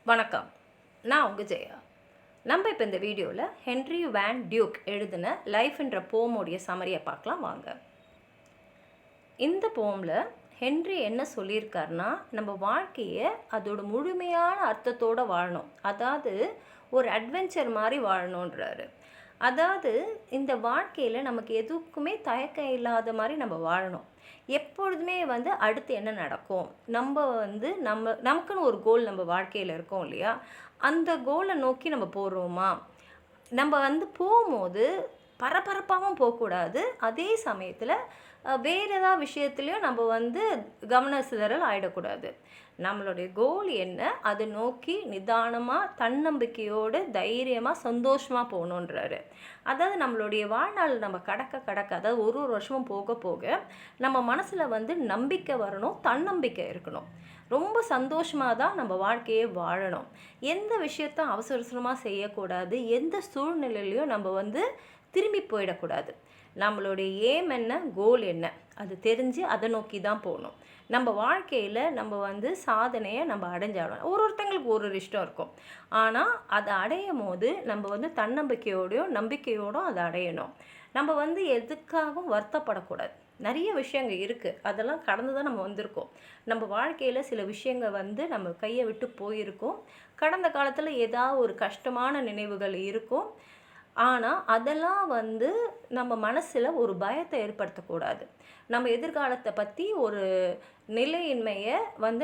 வணக்கம். நான் உங்கள் ஜெயா. நம்ம இப்போ இந்த வீடியோவில் ஹென்ரி வேன் டியூக் எழுதின லைஃப்ன்ற போமோடைய சமரியை பார்க்கலாம் வாங்க. இந்த போமில் ஹென்ரி என்ன சொல்லியிருக்காருன்னா, நம்ம வாழ்க்கையை அதோட முழுமையான அர்த்தத்தோடு வாழணும். அதாவது ஒரு அட்வென்ச்சர் மாதிரி வாழணுன்றாரு. அதாவது இந்த வாழ்க்கையில் நமக்கு எதுக்குமே தயக்கம் இல்லாத மாதிரி நம்ம வாழணும். எப்பொழுதுமே அடுத்து என்ன நடக்கும், நமக்குன்னு ஒரு கோல் நம்ம வாழ்க்கையில் இருக்கோம் இல்லையா, அந்த கோலை நோக்கி நம்ம போகிறோமா, நம்ம போகும்போது பரபரப்பாகவும் போகக்கூடாது. அதே சமயத்தில் வேறு ஏதாவது விஷயத்துலையும் நம்ம கவன சிதறல் ஆகிடக்கூடாது. நம்மளுடைய கோல் என்ன, அதை நோக்கி நிதானமாக தன்னம்பிக்கையோடு தைரியமாக சந்தோஷமாக போகணுன்றாரு. அதாவது நம்மளுடைய வாழ்நாள் நம்ம கடக்க அதாவது ஒரு வருஷமும் போக போக நம்ம மனசில் நம்பிக்கை வரணும், தன்னம்பிக்கை இருக்கணும். ரொம்ப சந்தோஷமாக தான் நம்ம வாழ்க்கையை வாழணும். எந்த விஷயத்த அவசரமாக செய்யக்கூடாது. எந்த சூழ்நிலையிலையும் நம்ம திரும்பி போயிடக்கூடாது. நம்மளுடைய ஏம் என்ன, கோல் என்ன, அது தெரிஞ்சு அதை நோக்கி தான் போகணும். நம்ம வாழ்க்கையில் நம்ம சாதனையை நம்ம அடைஞ்சாலும் ஒருத்தங்களுக்கு ஒரு இஷ்டம் இருக்கும். ஆனால் அதை அடையும் போது நம்ம தன்னம்பிக்கையோடையும் நம்பிக்கையோடும் அதை அடையணும். நம்ம எதுக்காகவும் வருத்தப்படக்கூடாது. நிறைய விஷயங்கள் இருக்குது, அதெல்லாம் கடந்து தான் நம்ம வந்திருக்கோம். நம்ம வாழ்க்கையில் சில விஷயங்கள் நம்ம கையை விட்டு போயிருக்கோம். கடந்த காலத்தில் ஏதாவது ஒரு கஷ்டமான நினைவுகள் இருக்கும். ஆனால் அதெல்லாம் நம்ம மனசில் ஒரு பயத்தை ஏற்படுத்தக்கூடாது. நம்ம எதிர்காலத்தை பற்றி ஒரு நிலையின்மையை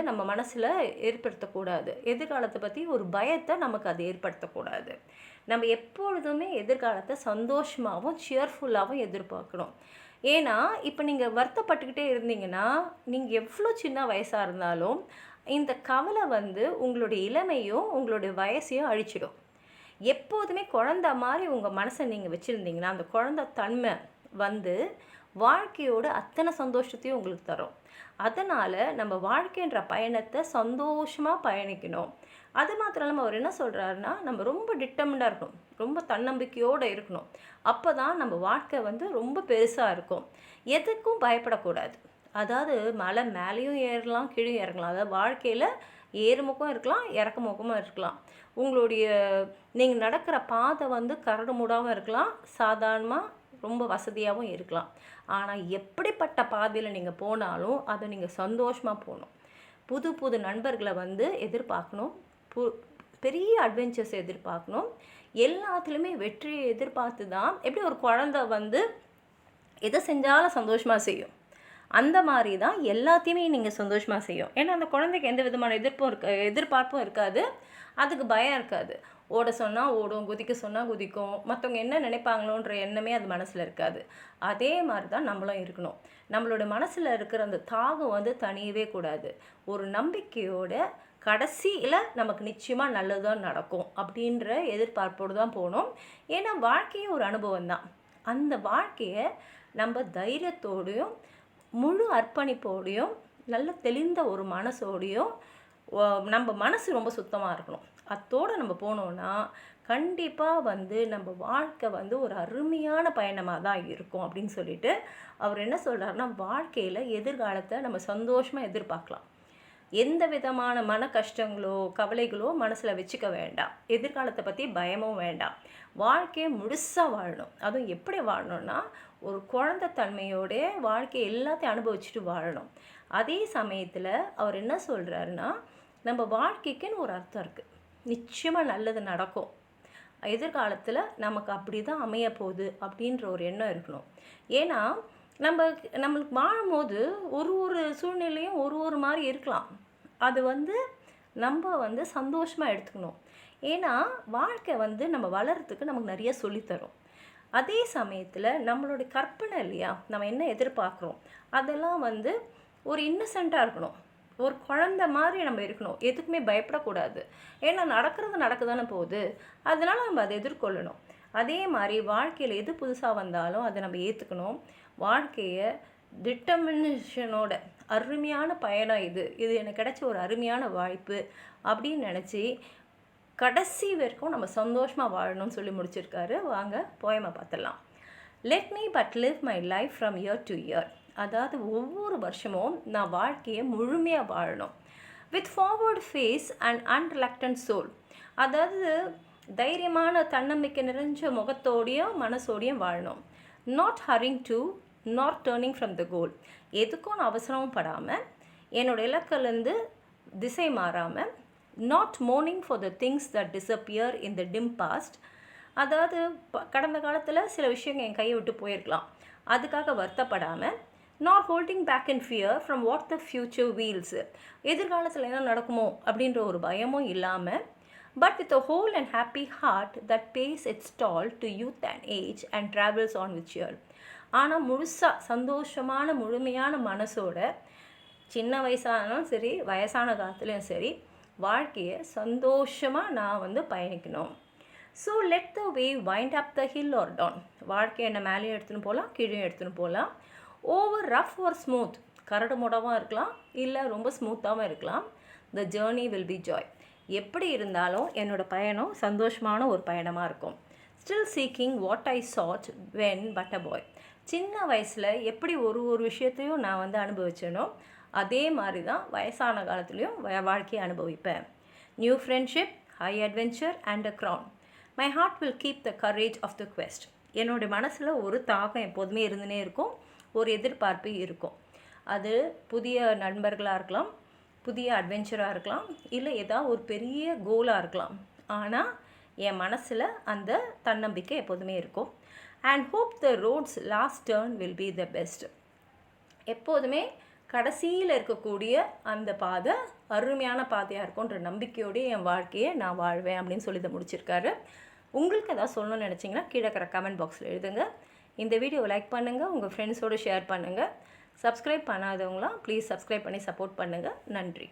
நம்ம மனசில் ஏற்படுத்தக்கூடாது. எதிர்காலத்தை பற்றி ஒரு பயத்தை நமக்கு அது ஏற்படுத்தக்கூடாது. நம்ம எப்பொழுதுமே எதிர்காலத்தை சந்தோஷமாகவும் சியர்ஃபுல்லாகவும் எதிர்பார்க்கணும். ஏன்னா இப்போ நீங்கள் வருத்தப்பட்டுக்கிட்டே இருந்தீங்கன்னா, நீங்கள் எவ்வளோ சின்ன வயசாக இருந்தாலும் இந்த கவலை உங்களுடைய இளமையும் உங்களுடைய வயசையும் அழிச்சிடும். எப்போதுமே குழந்த மாதிரி உங்கள் மனசை நீங்கள் வச்சுருந்தீங்கன்னா, அந்த குழந்தை தன்மை வாழ்க்கையோட அத்தனை சந்தோஷத்தையும் உங்களுக்கு தரும். அதனால் நம்ம வாழ்க்கைன்ற பயணத்தை சந்தோஷமாக பயணிக்கணும். அது மாத்திரம் இல்லாமல் அவர் என்ன சொல்கிறாருன்னா, நம்ம ரொம்ப டிட்டர்மிண்டாக இருக்கணும், ரொம்ப தன்னம்பிக்கையோடு இருக்கணும். அப்போ தான் நம்ம வாழ்க்கை ரொம்ப பெருசாக இருக்கும். எதுக்கும் பயப்படக்கூடாது. அதாவது மலை மேலேயும் ஏறலாம், கீழே இறங்கலாம். அதாவது வாழ்க்கையில் ஏறுமுகம் இருக்கலாம், இறக்குமுகமும் இருக்கலாம். உங்களுடைய நீங்கள் நடக்கிற பாதை கரடு மூடாமல் இருக்கலாம், சாதாரணமாக ரொம்ப வசதியாகவும் இருக்கலாம். ஆனால் எப்படிப்பட்ட பாதையில் நீங்கள் போனாலும் அதை நீங்கள் சந்தோஷமாக போகணும். புது புது நண்பர்களை எதிர்பார்க்கணும். பெரிய அட்வென்ச்சர்ஸ் எதிர்பார்க்கணும். எல்லாத்துலேயுமே வெற்றியை எதிர்பார்த்து தான், எப்படி ஒரு குழந்தை எதை செஞ்சாலும் சந்தோஷமாக செய்யும், அந்த மாதிரி தான் எல்லாத்தையுமே நீங்கள் சந்தோஷமாக செய்யும். ஏன்னா அந்த குழந்தைக்கு எந்த விதமான எதிர்பார்ப்பும் இருக்காது, அதுக்கு பயம் இருக்காது. ஓட சொன்னால் ஓடும், குதிக்க சொன்னால் குதிக்கும். மற்றவங்க என்ன நினைப்பாங்களோன்ற எண்ணமே அது மனசில் இருக்காது. அதே மாதிரி தான் நம்மளும் இருக்கணும். நம்மளோட மனசில் இருக்கிற அந்த தாகம் தணியவே கூடாது. ஒரு நம்பிக்கையோட கடைசியில் நமக்கு நிச்சயமாக நல்லதுதான் நடக்கும் அப்படின்ற எதிர்பார்ப்போடு தான் போகணும். ஏன்னா வாழ்க்கையே ஒரு அனுபவம் தான். அந்த வாழ்க்கையை நம்ம தைரியத்தோடையும் முழு அர்ப்பணிப்போடையும் நல்ல தெளிந்த ஒரு மனசோடையும், நம்ம மனசு ரொம்ப சுத்தமாக இருக்கணும். அதோடு நம்ம போனோன்னா கண்டிப்பாக நம்ம வாழ்க்கை ஒரு அருமையான பயணமாக தான் இருக்கும் அப்படின்னு சொல்லிட்டு அவர் என்ன சொல்கிறாருன்னா, வாழ்க்கையில் எதிர்காலத்தை நம்ம சந்தோஷமாக எதிர்பார்க்கலாம். எந்த விதமான மன கஷ்டங்களோ கவலைகளோ மனசில் வச்சுக்க வேண்டாம். எதிர்காலத்தை பற்றி பயமும் வேண்டாம். வாழ்க்கையை முழுசாக வாழணும். அதுவும் எப்படி வாழணும்னா, ஒரு குழந்தை தன்மையோட வாழ்க்கையை எல்லாத்தையும் அனுபவிச்சுட்டு வாழணும். அதே சமயத்தில் அவர் என்ன சொல்கிறாருன்னா, நம்ம வாழ்க்கைக்குன்னு ஒரு அர்த்தம் இருக்குது. நிச்சயமாக நல்லது நடக்கும். எதிர்காலத்தில் நமக்கு அப்படி தான் அமைய போகுது அப்படின்ற ஒரு எண்ணம் இருக்கணும். ஏன்னா நம்மளுக்கு வாழும்போது ஒரு சூழ்நிலையும் ஒரு மாதிரி இருக்கலாம். அது நம்ம சந்தோஷமாக எடுத்துக்கணும். ஏன்னா வாழ்க்கை நம்ம வளர்கிறதுக்கு நமக்கு நிறைய சொல்லித்தரும். அதே சமயத்தில் நம்மளுடைய கற்பனை இல்லையா, நம்ம என்ன எதிர்பார்க்குறோம் அதெல்லாம் ஒரு இன்னசென்ட்டாக இருக்கணும். ஒரு குழந்த மாதிரி நம்ம இருக்கணும். எதுக்குமே பயப்படக்கூடாது. ஏன்னா நடக்க தானே போகுது, அதனால் நம்ம அதை எதிர்கொள்ளணும். அதே மாதிரி வாழ்க்கையில் எது புதுசாக வந்தாலும் அதை நம்ம ஏற்றுக்கணும். வாழ்க்கையை டிட்டர்மினேஷனோட அருமையான பயணம், இது எனக்கு கிடைச்ச ஒரு அருமையான வாய்ப்பு அப்படின்னு நினச்சி கடைசி வரைக்கும் நம்ம சந்தோஷமாக வாழணும்னு சொல்லி முடிச்சிருக்காரு. வாங்க போயமை பார்த்துடலாம். Let me but live my life from year to year. அதாவது ஒவ்வொரு வருஷமும் நான் வாழ்க்கையை முழுமையாக வாழணும். With forward face and unreluctant soul. அதாவது தைரியமான தன்னம்பிக்கை நிறைஞ்ச முகத்தோடையும் மனசோடையும் வாழணும். Not hurrying to, not turning from the goal. எதுக்கும் நான் அவசரமும் படாமல், என்னோடய இலக்கிலேருந்து திசை மாறாமல், not mourning for the things that disappear in the dim past. அதாவது கடந்த காலத்தில் சில விஷயங்கள் என் கையை விட்டு போயிருக்கலாம், அதுக்காக வருத்தப்படாமல், not holding back in fear from what the future veils. எதிர்காலத்தில் என்ன நடக்குமோ அப்படின்ற ஒரு பயமும் இல்லாமல், but with a whole and happy heart that pays its toll to youth and age and travels on with cheer. ஆனால் முழுசாக சந்தோஷமான முழுமையான மனசோட சின்ன வயசானாலும் சரி வயசான காலத்துலேயும் சரி வாழ்க்கையை சந்தோஷமாக நான் பயணிக்கணும். So let the way wind up the hill or down. வாழ்க்கையை என்ன மேலேயும் எடுத்துன்னு போகலாம், கீழே எடுத்துன்னு போகலாம். ஓவர் ரஃப் ஆர் ஸ்மூத், கரடு முடவாக இருக்கலாம், இல்லை ரொம்ப ஸ்மூத்தாகவும் இருக்கலாம். The journey will be joy. எப்படி இருந்தாலும் என்னோடய பயணம் சந்தோஷமான ஒரு பயணமாக இருக்கும். Still seeking what I sought when but a boy. சின்ன வயசில் எப்படி ஒரு விஷயத்தையும் நான் அனுபவிச்சேனோ அதே மாதிரி தான் வயசான காலத்துலேயும் வாழ்க்கையை அனுபவிப்பேன். New friendship, high adventure and a crown. My heart will keep the courage of the quest. என்னுடைய மனசில் ஒரு தாக்கம் எப்போதுமே இருந்துனே இருக்கும், ஒரு எதிர்பார்ப்பு இருக்கும். அது புதிய நண்பர்களாக இருக்கலாம், புதிய அட்வென்ச்சராக இருக்கலாம், இல்லை ஏதாவது ஒரு பெரிய கோலாக இருக்கலாம். ஆனால் என் மனசில் அந்த தன்னம்பிக்கை எப்போதுமே இருக்கும். And hope the roads last turn will be the best. எப்போதுமே கடைசியில் இருக்கக்கூடிய அந்த பாதை அருமையான பாதையாக இருக்கும்ன்ற நம்பிக்கையோடு என் வாழ்க்கையை நான் வாழ்வேன் அப்படின்னு சொல்லி இதை முடிச்சிருக்காரு. உங்களுக்கு எதாவது சொல்லணும்னு நினச்சிங்கன்னா கீழே இருக்கிற கமெண்ட் பாக்ஸில் எழுதுங்க. இந்த வீடியோவை லைக் பண்ணுங்கள், உங்கள் ஃப்ரெண்ட்ஸோடு ஷேர் பண்ணுங்கள். சப்ஸ்கிரைப் பண்ணாதவங்களாம் ப்ளீஸ் சப்ஸ்கிரைப் பண்ணி சப்போர்ட் பண்ணுங்கள். நன்றி.